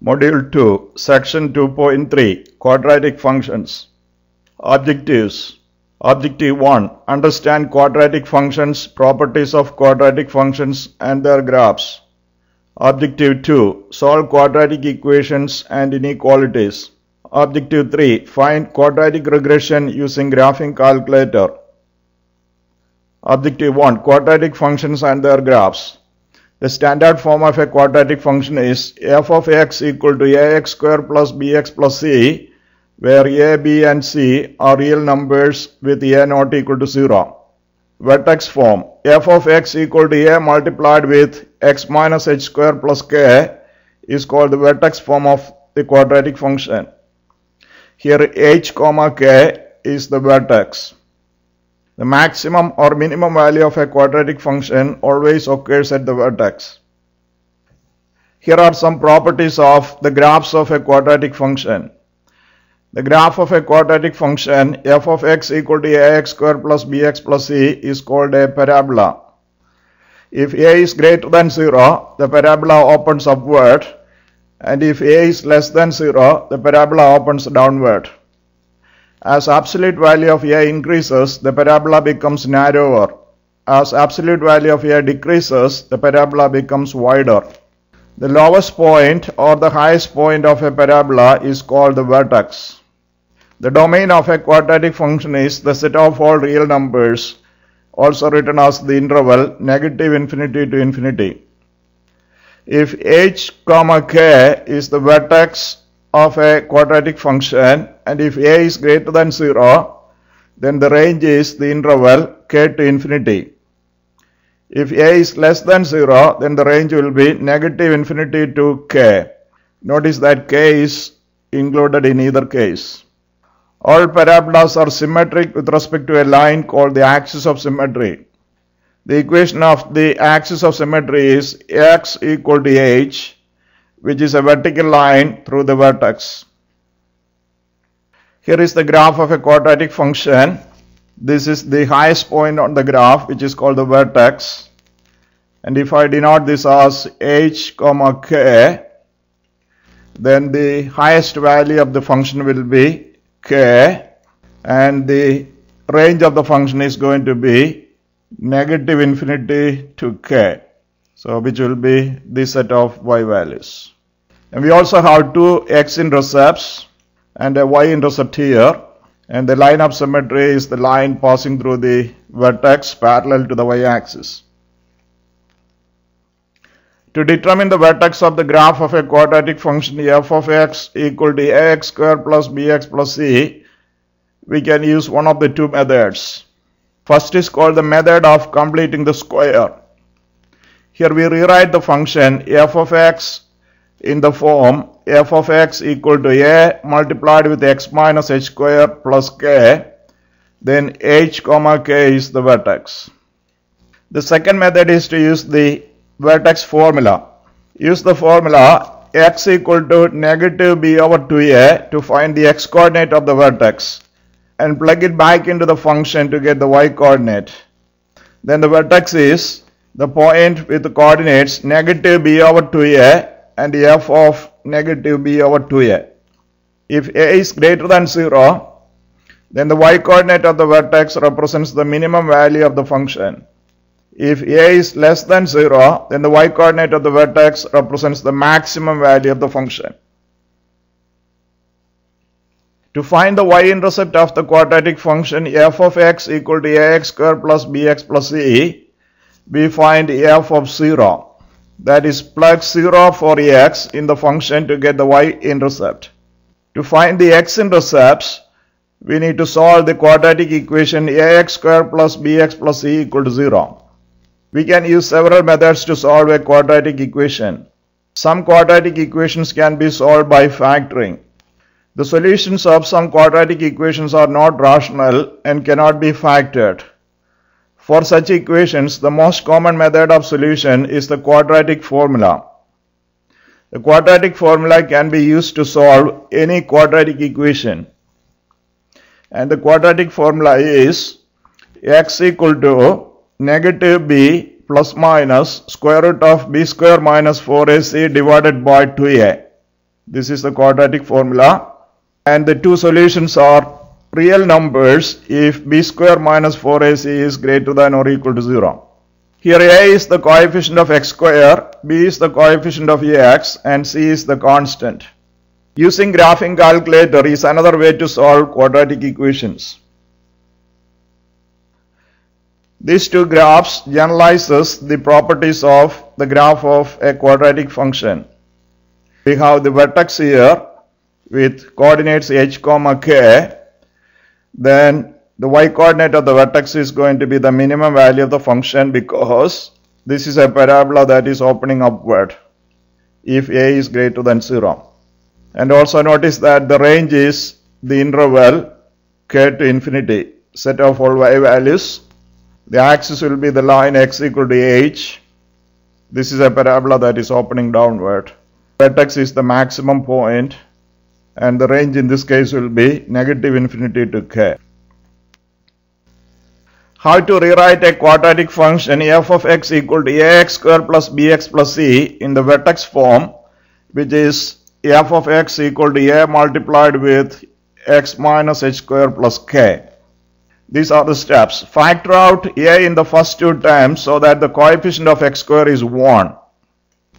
Module 2, Section 2.3, Quadratic Functions. Objectives. Objective 1. Understand quadratic functions, properties of quadratic functions and their graphs. Objective 2. Solve quadratic equations and inequalities. Objective 3. Find quadratic regression using graphing calculator. Objective 1. Quadratic functions and their graphs. The standard form of a quadratic function is f of x equal to ax square plus bx plus c, where a, b and c are real numbers with a not equal to 0. Vertex form. F of x equal to a multiplied with x minus h square plus k is called the vertex form of the quadratic function. Here h comma k is the vertex. The maximum or minimum value of a quadratic function always occurs at the vertex. Here are some properties of the graphs of a quadratic function. The graph of a quadratic function f of x equal to ax square plus bx plus c is called a parabola. If a is greater than 0, the parabola opens upward, and if a is less than 0, the parabola opens downward. As absolute value of a increases, the parabola becomes narrower. As absolute value of a decreases, the parabola becomes wider. The lowest point or the highest point of a parabola is called the vertex. The domain of a quadratic function is the set of all real numbers, also written as the interval negative infinity to infinity. If h comma k is the vertex of a quadratic function, and if a is greater than 0, then the range is the interval k to infinity. If a is less than 0, then the range will be negative infinity to k. Notice that k is included in either case. All parabolas are symmetric with respect to a line called the axis of symmetry. The equation of the axis of symmetry is x equal to h, which is a vertical line through the vertex. Here is the graph of a quadratic function. This is the highest point on the graph, which is called the vertex. And if I denote this as h comma k, then the highest value of the function will be k, and the range of the function is going to be negative infinity to k. So which will be this set of y values. And we also have two x-intercepts and a y-intercept here, and the line of symmetry is the line passing through the vertex parallel to the y-axis. To determine the vertex of the graph of a quadratic function f of x equal to ax square plus bx plus c, we can use one of the two methods. First is called the method of completing the square. Here we rewrite the function f of x in the form f of x equal to a multiplied with x minus h square plus k, then h comma k is the vertex. The second method is to use the vertex formula. Use the formula x equal to negative b over 2a to find the x coordinate of the vertex, and plug it back into the function to get the y coordinate. Then the vertex is the point with the coordinates negative b over 2a and f of negative b over 2a. If a is greater than 0, then the y coordinate of the vertex represents the minimum value of the function. If a is less than 0, then the y coordinate of the vertex represents the maximum value of the function. To find the y-intercept of the quadratic function f of x equal to ax square plus bx plus c, we find f of 0. That is, plug 0 for x in the function to get the y-intercept. To find the x-intercepts, we need to solve the quadratic equation ax square plus bx plus c equal to 0. We can use several methods to solve a quadratic equation. Some quadratic equations can be solved by factoring. The solutions of some quadratic equations are not rational and cannot be factored. For such equations, the most common method of solution is the quadratic formula. The quadratic formula can be used to solve any quadratic equation. And the quadratic formula is x equal to negative b plus minus square root of b square minus 4ac divided by 2a. This is the quadratic formula. And the two solutions are real numbers if b square minus 4ac is greater than or equal to 0. Here a is the coefficient of x square, b is the coefficient of ax, and c is the constant. Using graphing calculator is another way to solve quadratic equations. These two graphs generalizes the properties of the graph of a quadratic function. We have the vertex here with coordinates h, k. Then the y coordinate of the vertex is going to be the minimum value of the function because this is a parabola that is opening upward if a is greater than 0. And also notice that the range is the interval k to infinity, set of all y values. The axis will be the line x equal to h. This is a parabola that is opening downward. Vertex is the maximum point, and the range in this case will be negative infinity to k. How to rewrite a quadratic function f of x equal to ax square plus bx plus c in the vertex form, which is f of x equal to a multiplied with x minus h square plus k. These are the steps. Factor out a in the first two terms so that the coefficient of x square is 1.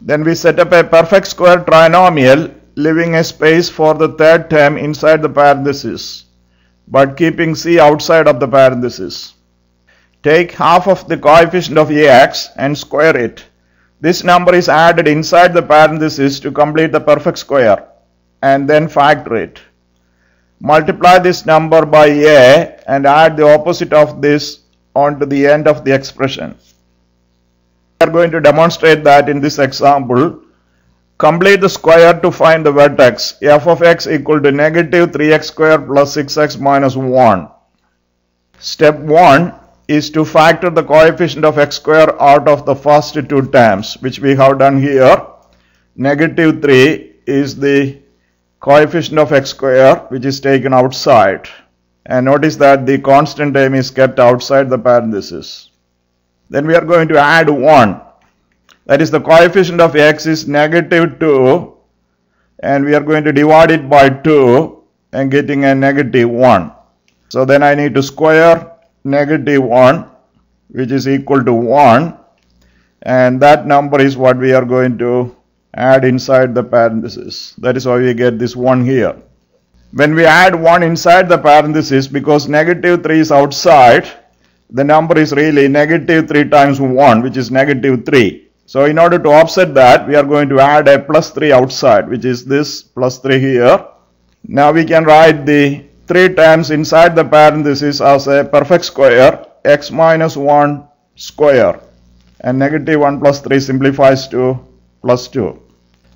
Then we set up a perfect square trinomial, leaving a space for the third term inside the parenthesis, but keeping c outside of the parenthesis. Take half of the coefficient of ax and square it. This number is added inside the parenthesis to complete the perfect square, and then factor it. Multiply this number by a and add the opposite of this onto the end of the expression. We are going to demonstrate that in this example. Complete the square to find the vertex f of x equal to negative 3x square plus 6x minus 1. Step 1 is to factor the coefficient of x square out of the first two terms, which we have done here. Negative 3 is the coefficient of x square, which is taken outside. And notice that the constant term is kept outside the parenthesis. Then we are going to add 1. That is, the coefficient of x is negative 2, and we are going to divide it by 2 and getting a negative 1. So then I need to square negative 1, which is equal to 1, and that number is what we are going to add inside the parenthesis. That is why we get this 1 here. When we add 1 inside the parenthesis, because negative 3 is outside, the number is really negative 3 times 1, which is negative 3. So in order to offset that, we are going to add a plus 3 outside, which is this plus 3 here. Now we can write the 3 terms inside the parenthesis as a perfect square, x minus 1 square. And negative 1 plus 3 simplifies to plus 2.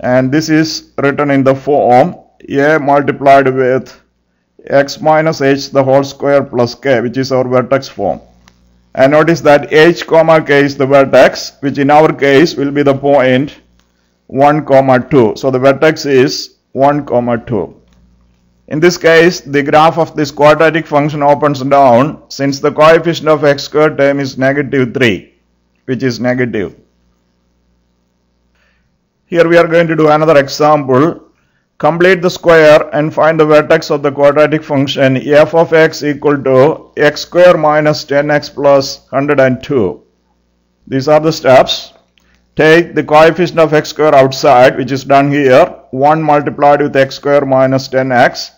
And this is written in the form a multiplied with x minus h the whole square plus k, which is our vertex form. And notice that h comma k is the vertex, which in our case will be the point 1 comma 2. So the vertex is 1 comma 2. In this case, the graph of this quadratic function opens down since the coefficient of x square term is negative 3, which is negative. Here we are going to do another example. Complete the square and find the vertex of the quadratic function f of x equal to x square minus 10x plus 102. These are the steps. Take the coefficient of x square outside, which is done here, 1 multiplied with x square minus 10x,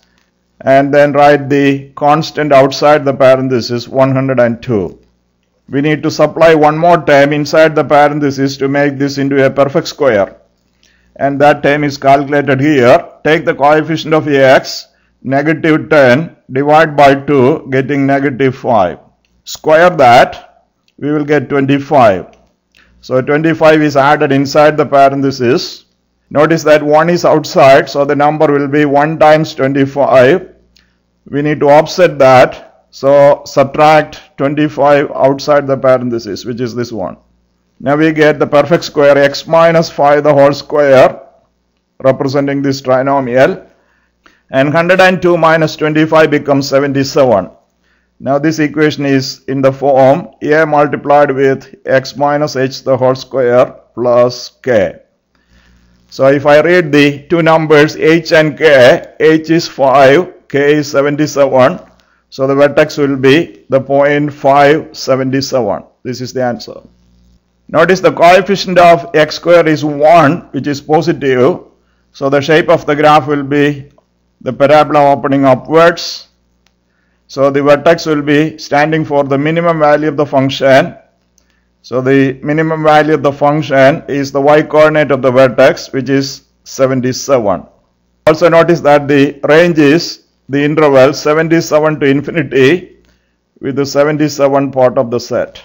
and then write the constant outside the parenthesis 102. We need to supply one more term inside the parenthesis to make this into a perfect square. And that term is calculated here. Take the coefficient of ax, negative 10, divide by 2, getting negative 5. Square that, we will get 25. So 25 is added inside the parenthesis. Notice that 1 is outside, so the number will be 1 times 25. We need to offset that, so subtract 25 outside the parenthesis, which is this one. Now we get the perfect square x minus 5 the whole square, representing this trinomial, and 102 minus 25 becomes 77. Now this equation is in the form a multiplied with x minus h the whole square plus k. So if I read the two numbers h and k, h is 5, k is 77. So the vertex will be the point 577. This is the answer. Notice the coefficient of x square is 1, which is positive. So the shape of the graph will be the parabola opening upwards. So the vertex will be standing for the minimum value of the function. So the minimum value of the function is the y coordinate of the vertex, which is 77. Also notice that the range is the interval 77 to infinity with the 77 part of the set.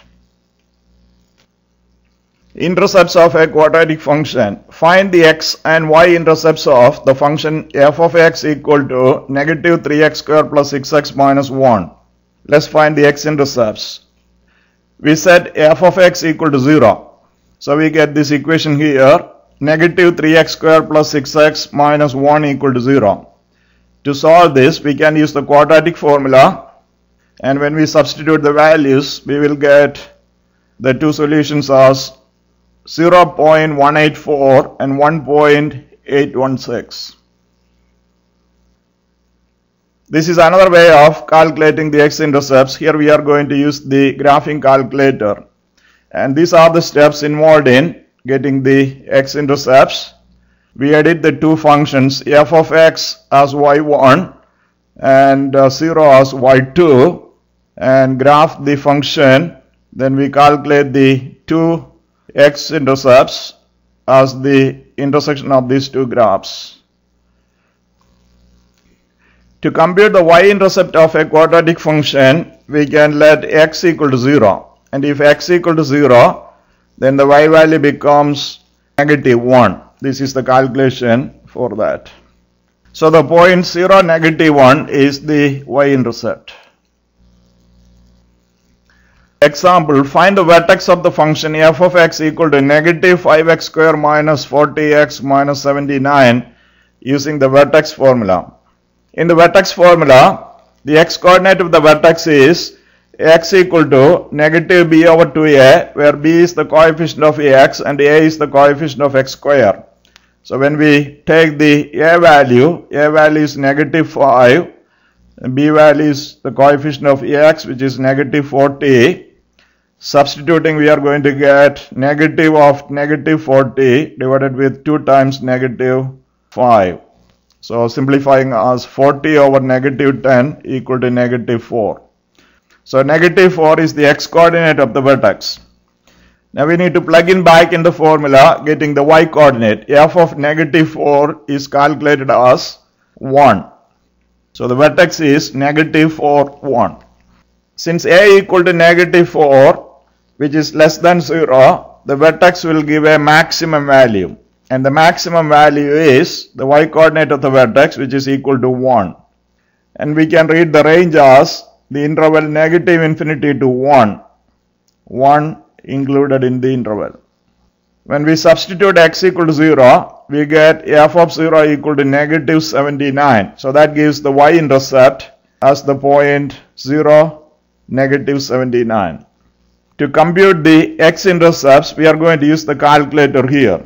Intercepts of a quadratic function. Find the x and y intercepts of the function f of x equal to negative 3x square plus 6x minus 1. Let's find the x intercepts. We set f of x equal to 0. So we get this equation here, negative 3x square plus 6x minus 1 equal to 0. To solve this, we can use the quadratic formula, and when we substitute the values, we will get the two solutions as 0.184 and 1.816. This is another way of calculating the x-intercepts. Here we are going to use the graphing calculator. And these are the steps involved in getting the x-intercepts. We edit the two functions, f of x as y1 and 0 as y2, and graph the function. Then we calculate the two x-intercepts as the intersection of these two graphs. To compute the y-intercept of a quadratic function, we can let x equal to 0. And if x equal to 0, then the y value becomes negative 1. This is the calculation for that. So the point 0, negative 1 is the y-intercept. Example, find the vertex of the function f of x equal to negative 5x square minus 40x minus 79 using the vertex formula. In the vertex formula, the x coordinate of the vertex is x equal to negative b over 2a, where b is the coefficient of x and a is the coefficient of x square. So when we take the a value is negative 5, and b value is the coefficient of x, which is negative 40. Substituting, we are going to get negative of negative 40 divided with 2 times negative 5. So simplifying as 40 over negative 10 equal to negative 4. So negative 4 is the x coordinate of the vertex. Now we need to plug in back in the formula, getting the y coordinate. F of negative 4 is calculated as 1. So the vertex is negative 4, 1. Since a equal to negative 4, which is less than 0, the vertex will give a maximum value. And the maximum value is the y coordinate of the vertex, which is equal to 1. And we can read the range as the interval negative infinity to 1. 1 included in the interval. When we substitute x equal to 0, we get f of 0 equal to negative 79. So that gives the y-intercept as the point 0, negative 79. To compute the x-intercepts, we are going to use the calculator here.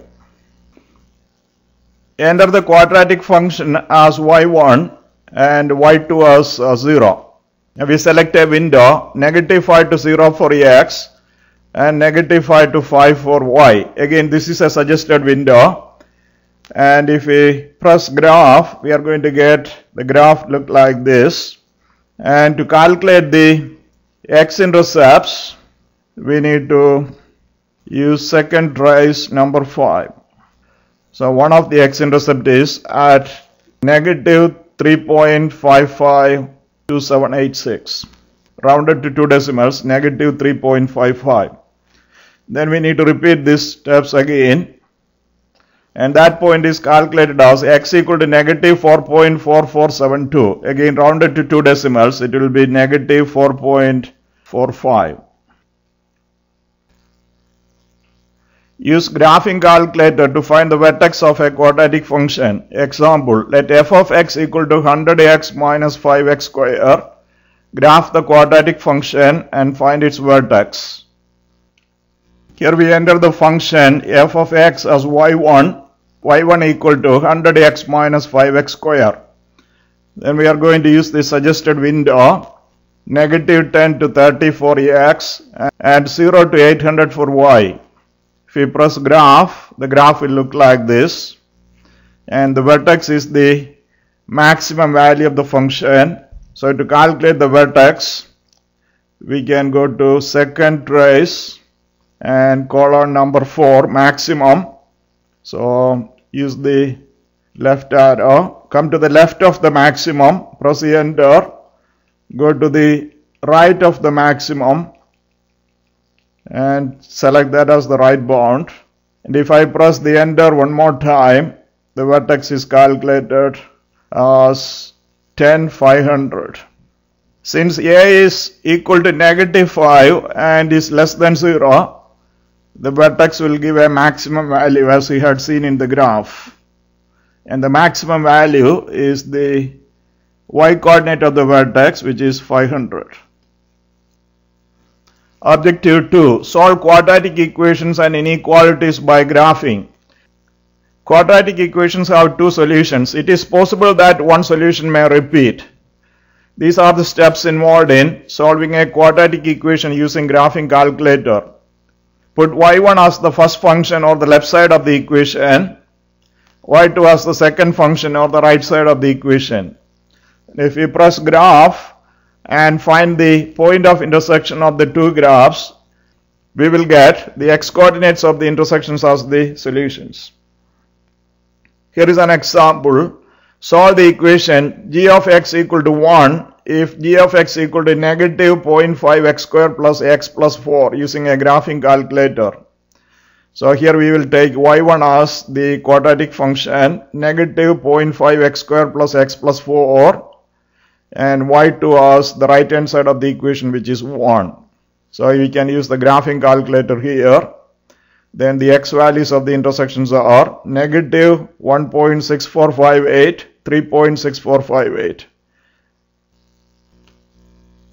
Enter the quadratic function as y1 and y2 as 0. Now we select a window, negative 5 to 0 for x and negative 5 to 5 for y. Again, this is a suggested window. And if we press graph, we are going to get the graph look like this. And to calculate the x-intercepts, we need to use second trace number 5. So one of the x-intercept is at negative 3.552786. Rounded to 2 decimals, negative 3.55. Then we need to repeat these steps again. And that point is calculated as x equal to negative 4.4472. Again, rounded to 2 decimals, it will be negative 4.45. Use graphing calculator to find the vertex of a quadratic function. Example, let f of x equal to 100x minus 5x square. Graph the quadratic function and find its vertex. Here we enter the function f of x as y1 y1 equal to 100x minus 5x square. Then we are going to use the suggested window, negative 10 to 30 for x and 0 to 800 for y. If we press graph, the graph will look like this, and the vertex is the maximum value of the function. So to calculate the vertex, we can go to second trace and column number 4, maximum. So use the left arrow, come to the left of the maximum, press enter, go to the right of the maximum and select that as the right bound. And if I press the enter one more time, the vertex is calculated as 10, 500. Since a is equal to negative 5 and is less than 0, the vertex will give a maximum value as we had seen in the graph. And the maximum value is the y coordinate of the vertex, which is 500. Objective 2. Solve quadratic equations and inequalities by graphing. Quadratic equations have two solutions. It is possible that one solution may repeat. These are the steps involved in solving a quadratic equation using graphing calculator. Put y1 as the first function or the left side of the equation, y2 as the second function or the right side of the equation. If we press graph and find the point of intersection of the two graphs, we will get the x coordinates of the intersections as the solutions. Here is an example. Solve the equation g of x equal to 1 if g of x equal to negative 0.5 x square plus x plus 4 using a graphing calculator. So here we will take y1 as the quadratic function, negative 0.5 x square plus x plus 4, and y2 as the right hand side of the equation, which is 1. So we can use the graphing calculator here. Then the x values of the intersections are negative 1.6458, 3.6458.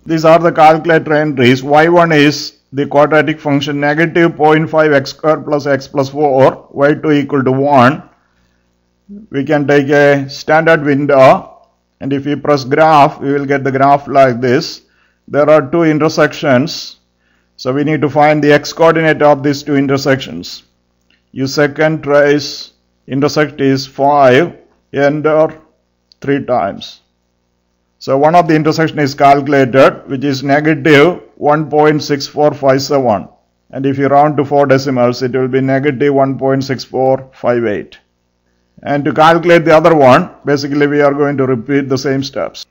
These are the calculator entries. y1 is the quadratic function negative 0.5 x square plus x plus 4, y2 equal to 1. We can take a standard window, and if we press graph, we will get the graph like this. There are two intersections, so we need to find the x coordinate of these two intersections. Use second trace, intersect is 5, enter 3 times. So one of the intersection is calculated, which is negative 1.6457, and if you round to 4 decimals, it will be negative 1.6458. And to calculate the other one, basically we are going to repeat the same steps.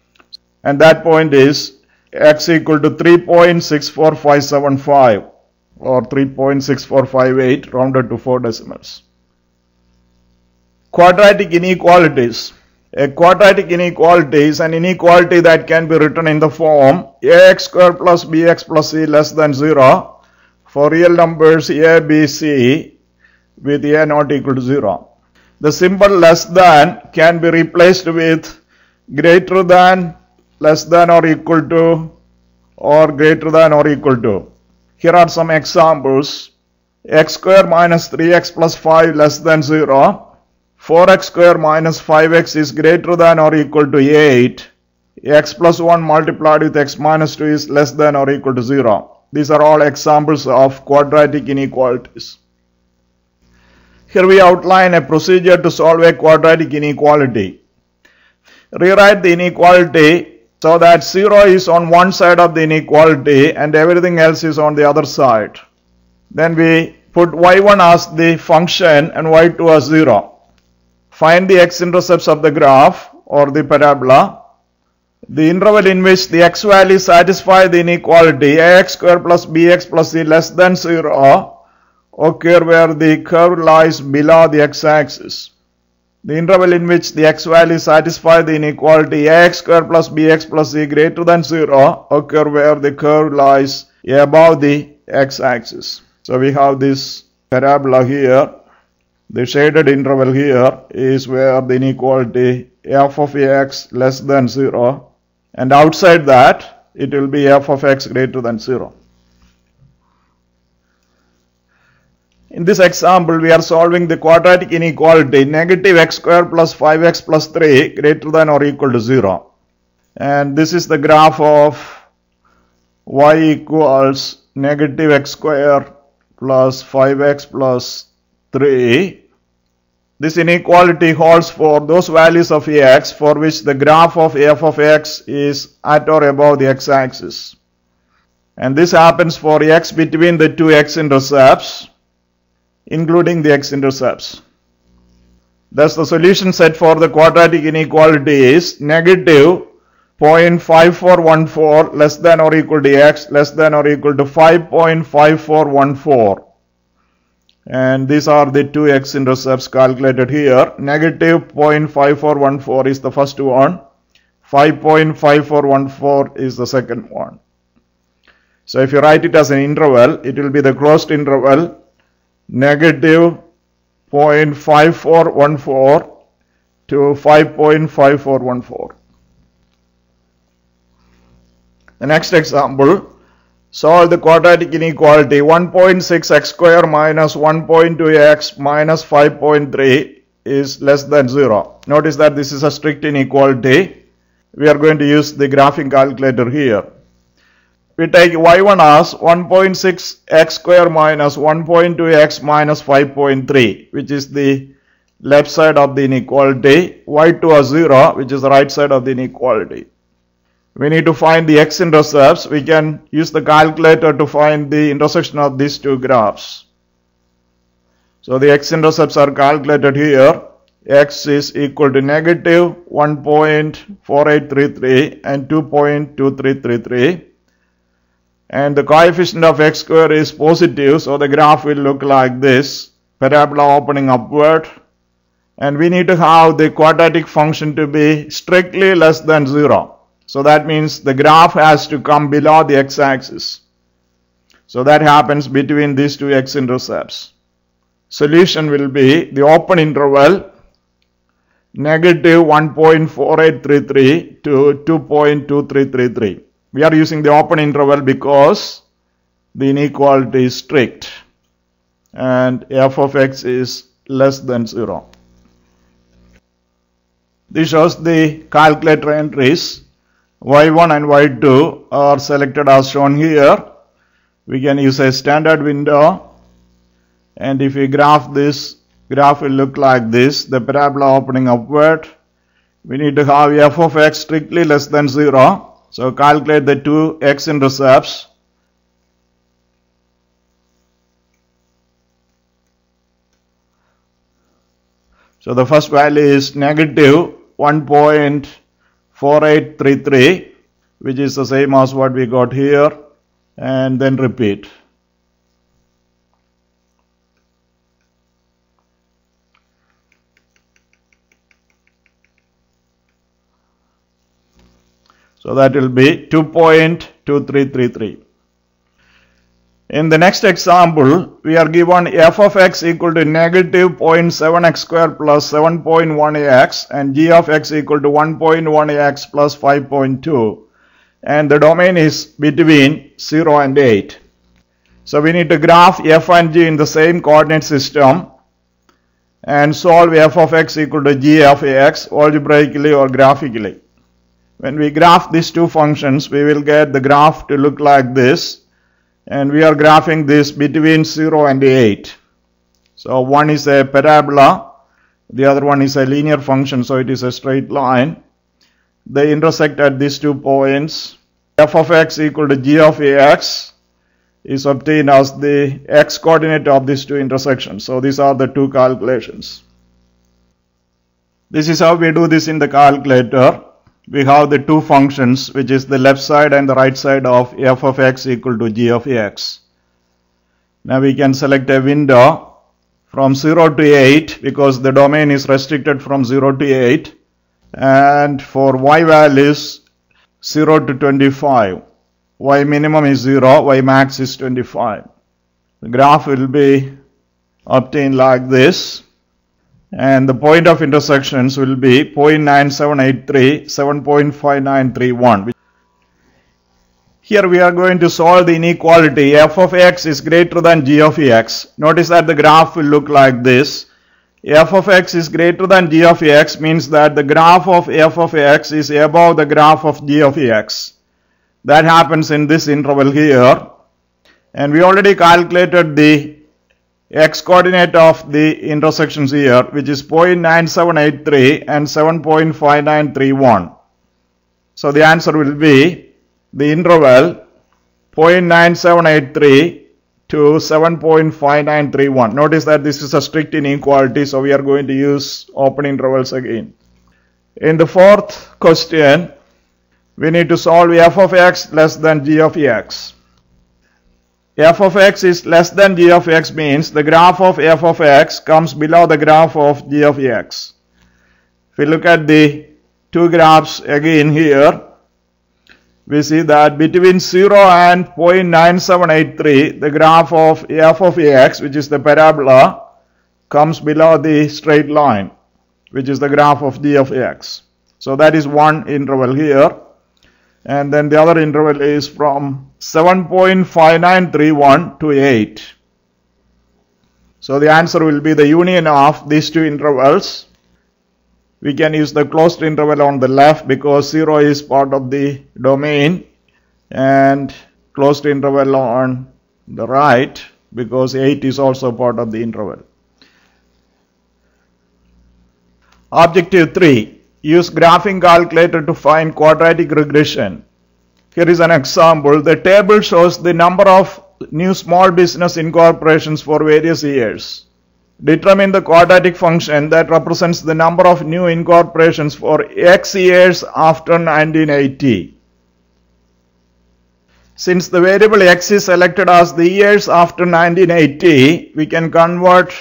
And that point is x equal to 3.64575 or 3.6458 rounded to 4 decimals. Quadratic inequalities. A quadratic inequality is an inequality that can be written in the form ax square plus bx plus c less than 0 for real numbers a, b, c with a not equal to 0. The symbol less than can be replaced with greater than, less than or equal to, or greater than or equal to. Here are some examples. X square minus 3x plus 5 less than 0. 4x square minus 5x is greater than or equal to 8. X plus 1 multiplied with x minus 2 is less than or equal to 0. These are all examples of quadratic inequalities. Here we outline a procedure to solve a quadratic inequality. Rewrite the inequality so that 0 is on one side of the inequality and everything else is on the other side. Then we put y1 as the function and y2 as 0. Find the x-intercepts of the graph or the parabola. The interval in which the x values satisfy the inequality ax square plus bx plus c less than 0 occur where the curve lies below the x-axis. The interval in which the x values satisfy the inequality ax square plus bx plus c greater than 0 occur where the curve lies above the x-axis. So we have this parabola here. The shaded interval here is where the inequality f of x less than 0, and outside that it will be f of x greater than 0. In this example, we are solving the quadratic inequality negative x square plus 5x plus 3 greater than or equal to 0. And this is the graph of y equals negative x square plus 5x plus 3. This inequality holds for those values of x for which the graph of f of x is at or above the x-axis. And this happens for x between the two x-intercepts, including the x-intercepts. Thus, the solution set for the quadratic inequality is negative 0.5414 less than or equal to x less than or equal to 5.5414. And these are the two x-intercepts calculated here. Negative 0.5414 is the first one. 5.5414 is the second one. So if you write it as an interval, it will be the closed interval negative 0.5414 to 5.5414. The next example, solve the quadratic inequality 1.6 x square minus 1.2 x minus 5.3 is less than 0. Notice that this is a strict inequality. We are going to use the graphing calculator here. We take y1 as 1.6 x square minus 1.2 x minus 5.3, which is the left side of the inequality, y2 as 0, which is the right side of the inequality. We need to find the x-intercepts. We can use the calculator to find the intersection of these two graphs. So the x-intercepts are calculated here. X is equal to negative 1.4833 and 2.2333. And the coefficient of x square is positive, so the graph will look like this, parabola opening upward. And we need to have the quadratic function to be strictly less than 0. So that means the graph has to come below the x-axis. So that happens between these two x-intercepts. Solution will be the open interval negative 1.4833 to 2.2333. We are using the open interval because the inequality is strict and f of x is less than 0. This shows the calculator entries. y1 and y2 are selected as shown here. We can use a standard window, and if we graph this, graph will look like this, the parabola opening upward. We need to have f of x strictly less than 0. So calculate the two x-intercepts. So the first value is negative 1.4833, which is the same as what we got here, and then repeat. So that will be 2.2333. In the next example, we are given f of x equal to negative 0.7x square plus 7.1x and g of x equal to 1.1x plus 5.2. And the domain is between 0 and 8. So we need to graph f and g in the same coordinate system and solve f of x equal to g of x algebraically or graphically. When we graph these two functions, we will get the graph to look like this, and we are graphing this between 0 and 8. So one is a parabola, the other one is a linear function, so it is a straight line. They intersect at these 2 points. F of x equal to g of x is obtained as the x coordinate of these two intersections. So these are the two calculations. This is how we do this in the calculator. We have the two functions, which is the left side and the right side of f of x equal to g of x. Now we can select a window from 0 to 8 because the domain is restricted from 0 to 8, and for y values 0 to 25. Y minimum is 0, y max is 25. The graph will be obtained like this. And the point of intersections will be 0.9783, 7.5931. Here we are going to solve the inequality f of x is greater than g of x. Notice that the graph will look like this. F of x is greater than g of x means that the graph of f of x is above the graph of g of x. That happens in this interval here. And we already calculated the x coordinate of the intersections here, which is 0.9783 and 7.5931. So the answer will be the interval 0.9783 to 7.5931. Notice that this is a strict inequality, so we are going to use open intervals again. In the fourth question, we need to solve f of x less than g of x. F of x is less than g of x means the graph of f of x comes below the graph of g of x. If we look at the two graphs again here, we see that between 0 and 0.9783, the graph of f of x, which is the parabola, comes below the straight line, which is the graph of g of x. So that is one interval here. And then the other interval is from 7.5931 to 8. So the answer will be the union of these two intervals. We can use the closed interval on the left because 0 is part of the domain, and closed interval on the right because 8 is also part of the interval. Objective 3. Use graphing calculator to find quadratic regression. Here is an example. The table shows the number of new small business incorporations for various years. Determine the quadratic function that represents the number of new incorporations for x years after 1980. Since the variable x is selected as the years after 1980, we can convert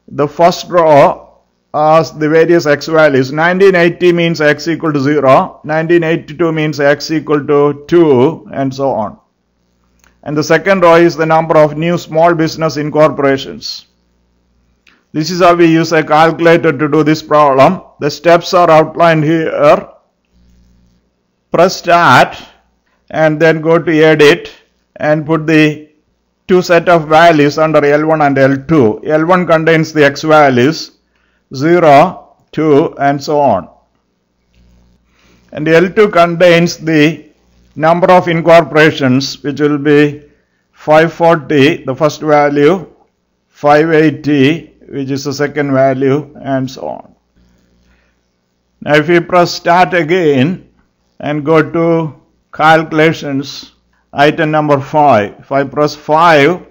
the first row as the various x values. 1980 means x equal to 0, 1982 means x equal to 2, and so on. And the second row is the number of new small business incorporations. This is how we use a calculator to do this problem. The steps are outlined here. Press start and then go to edit and put the two set of values under L1 and L2. L1 contains the x values 0, 2, and so on. And L2 contains the number of incorporations, which will be 540, the first value, 580, which is the second value, and so on. Now if we press start again and go to calculations, item number 5. If I press 5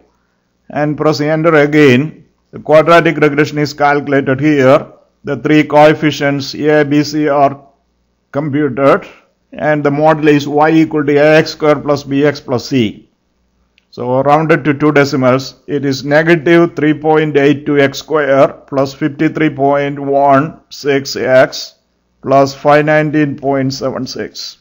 and press enter again, the quadratic regression is calculated here. The three coefficients a, b, c are computed, and the model is y equal to ax square plus bx plus c. So rounded to two decimals, it is negative 3.82x square plus 53.16x plus 519.76.